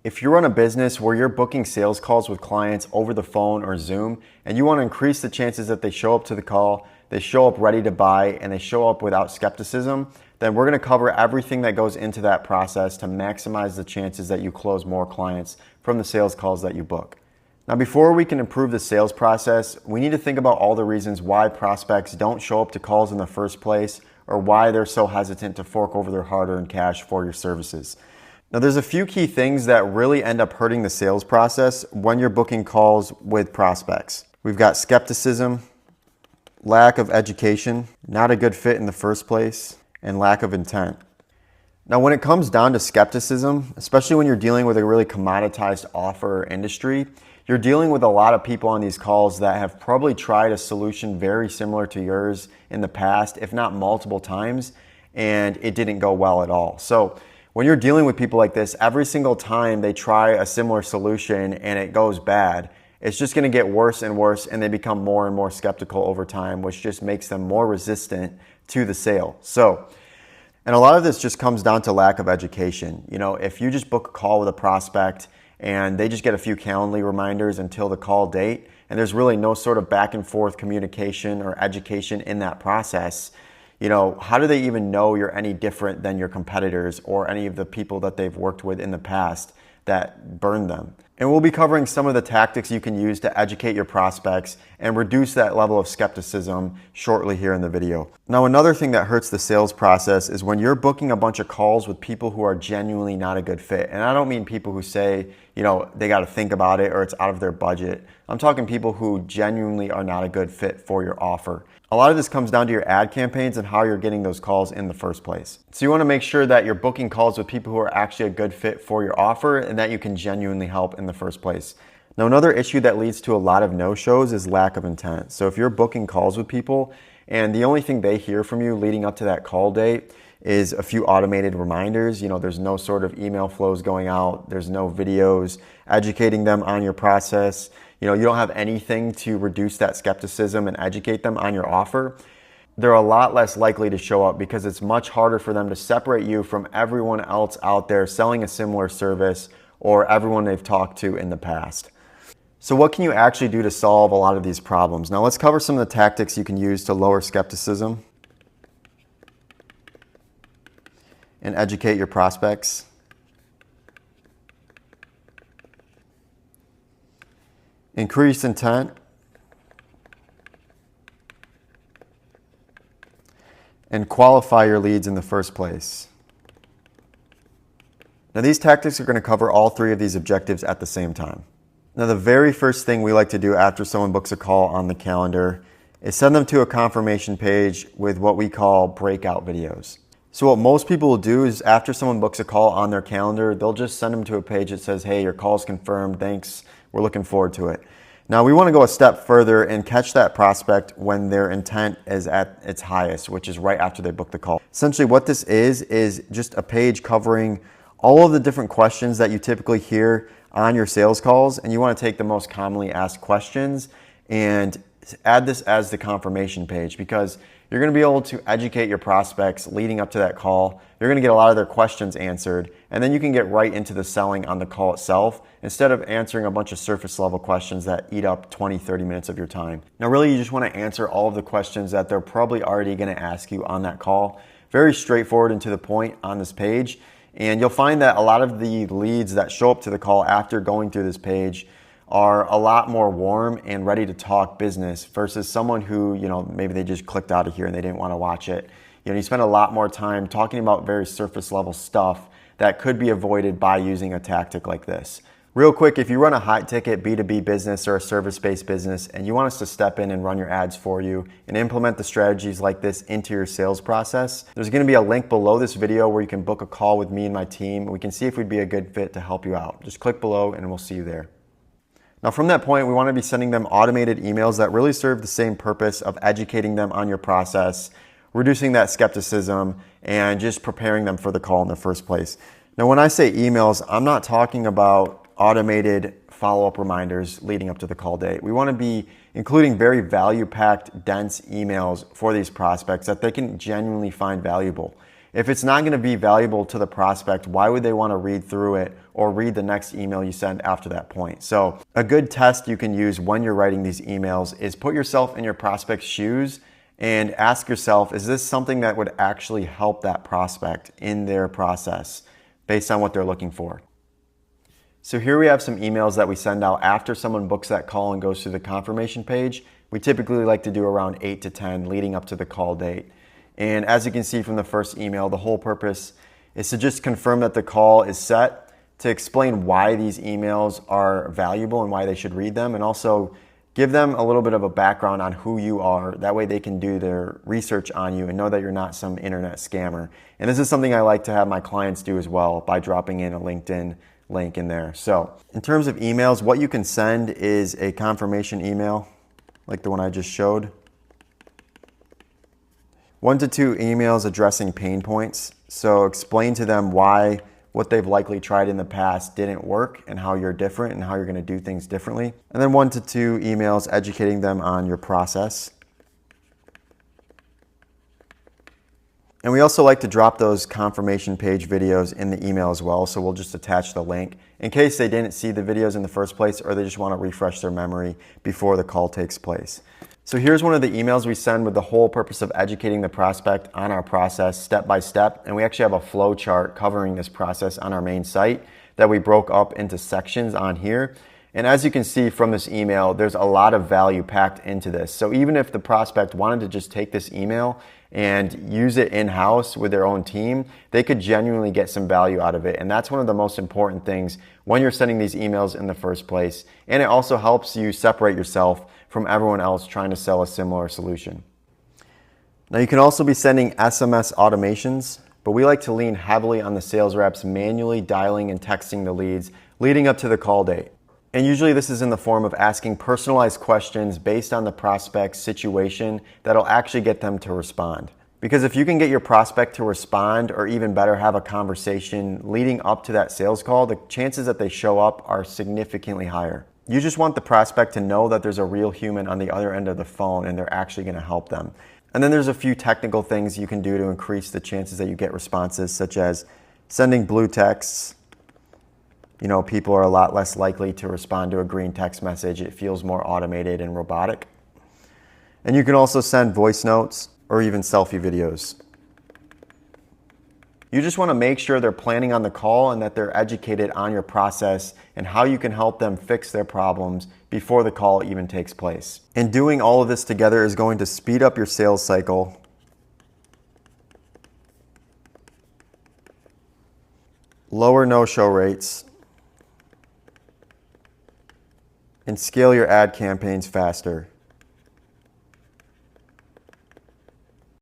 If you run a business where you're booking sales calls with clients over the phone or Zoom, and you want to increase the chances that they show up to the call, they show up ready to buy, and they show up without skepticism, then we're going to cover everything that goes into that process to maximize the chances that you close more clients from the sales calls that you book. Now, before we can improve the sales process, we need to think about all the reasons why prospects don't show up to calls in the first place, or why they're so hesitant to fork over their hard-earned cash for your services. Now, there's a few key things that really end up hurting the sales process when you're booking calls with prospects. We've got skepticism, lack of education, not a good fit in the first place, and lack of intent. Now, when it comes down to skepticism, especially when you're dealing with a really commoditized offer or industry, you're dealing with a lot of people on these calls that have probably tried a solution very similar to yours in the past, if not multiple times, and it didn't go well at all. So when you're dealing with people like this, every single time they try a similar solution and it goes bad, it's just going to get worse and worse, and they become more and more skeptical over time, which just makes them more resistant to the sale. And a lot of this just comes down to lack of education. You know, if you just book a call with a prospect and they just get a few Calendly reminders until the call date, and there's really no sort of back and forth communication or education in that process, you know, how do they even know you're any different than your competitors or any of the people that they've worked with in the past that burned them? And we'll be covering some of the tactics you can use to educate your prospects and reduce that level of skepticism shortly here in the video. Now, another thing that hurts the sales process is when you're booking a bunch of calls with people who are genuinely not a good fit. And I don't mean people who say, you know, they got to think about it or it's out of their budget. I'm talking people who genuinely are not a good fit for your offer. A lot of this comes down to your ad campaigns and how you're getting those calls in the first place. So you want to make sure that you're booking calls with people who are actually a good fit for your offer and that you can genuinely help in the first place. Now, another issue that leads to a lot of no-shows is lack of intent. So if you're booking calls with people and the only thing they hear from you leading up to that call date is a few automated reminders, you know, there's no sort of email flows going out, there's no videos educating them on your process, you know, you don't have anything to reduce that skepticism and educate them on your offer, they're a lot less likely to show up because it's much harder for them to separate you from everyone else out there selling a similar service or everyone they've talked to in the past. So what can you actually do to solve a lot of these problems? Now, let's cover some of the tactics you can use to lower skepticism and educate your prospects. Increase intent and qualify your leads in the first place. Now, these tactics are going to cover all three of these objectives at the same time. Now, the very first thing we like to do after someone books a call on the calendar is send them to a confirmation page with what we call breakout videos. So what most people will do is after someone books a call on their calendar, they'll just send them to a page that says, hey, your call's confirmed, thanks, we're looking forward to it. Now, we want to go a step further and catch that prospect when their intent is at its highest, which is right after they book the call. Essentially, what this is just a page covering all of the different questions that you typically hear on your sales calls, and you want to take the most commonly asked questions and add this as the confirmation page, because you're going to be able to educate your prospects leading up to that call. You're going to get a lot of their questions answered, and then you can get right into the selling on the call itself instead of answering a bunch of surface level questions that eat up 20, 30 minutes of your time. Now, really, you just want to answer all of the questions that they're probably already going to ask you on that call. Very straightforward and to the point on this page. And you'll find that a lot of the leads that show up to the call after going through this page are a lot more warm and ready to talk business versus someone who, you know, maybe they just clicked out of here and they didn't want to watch it. You know, you spend a lot more time talking about very surface level stuff that could be avoided by using a tactic like this. Real quick, if you run a high ticket B2B business or a service-based business and you want us to step in and run your ads for you and implement the strategies like this into your sales process, there's going to be a link below this video where you can book a call with me and my team. We can see if we'd be a good fit to help you out. Just click below and we'll see you there. Now, from that point, we want to be sending them automated emails that really serve the same purpose of educating them on your process, reducing that skepticism, and just preparing them for the call in the first place. Now, when I say emails, I'm not talking about automated follow-up reminders leading up to the call date. We want to be including very value-packed, dense emails for these prospects that they can genuinely find valuable. If it's not going to be valuable to the prospect, why would they want to read through it or read the next email you send after that point. So a good test you can use when you're writing these emails is put yourself in your prospect's shoes and ask yourself, is this something that would actually help that prospect in their process based on what they're looking for? So here we have some emails that we send out after someone books that call and goes through the confirmation page. We typically like to do around 8 to 10 leading up to the call date. And as you can see from the first email, the whole purpose is to just confirm that the call is set, to explain why these emails are valuable and why they should read them, and also give them a little bit of a background on who you are. That way they can do their research on you and know that you're not some internet scammer. And this is something I like to have my clients do as well by dropping in a LinkedIn link in there. So in terms of emails, what you can send is a confirmation email like the one I just showed. 1 to 2 emails addressing pain points. So explain to them why what they've likely tried in the past didn't work and how you're different and how you're going to do things differently. And then 1 to 2 emails educating them on your process. And we also like to drop those confirmation page videos in the email as well. So we'll just attach the link in case they didn't see the videos in the first place or they just want to refresh their memory before the call takes place. So here's one of the emails we send with the whole purpose of educating the prospect on our process step by step. And we actually have a flow chart covering this process on our main site that we broke up into sections on here. And as you can see from this email, there's a lot of value packed into this. So even if the prospect wanted to just take this email and use it in-house with their own team, they could genuinely get some value out of it. And that's one of the most important things when you're sending these emails in the first place. And it also helps you separate yourself from everyone else trying to sell a similar solution. Now you can also be sending SMS automations, but we like to lean heavily on the sales reps manually dialing and texting the leads leading up to the call date. And usually this is in the form of asking personalized questions based on the prospect's situation that'll actually get them to respond. Because if you can get your prospect to respond, or even better, have a conversation leading up to that sales call, the chances that they show up are significantly higher. You just want the prospect to know that there's a real human on the other end of the phone and they're actually going to help them. And then there's a few technical things you can do to increase the chances that you get responses, such as sending blue texts. You know, people are a lot less likely to respond to a green text message. It feels more automated and robotic. And you can also send voice notes or even selfie videos. You just want to make sure they're planning on the call and that they're educated on your process and how you can help them fix their problems before the call even takes place. And doing all of this together is going to speed up your sales cycle, lower no-show rates, and scale your ad campaigns faster.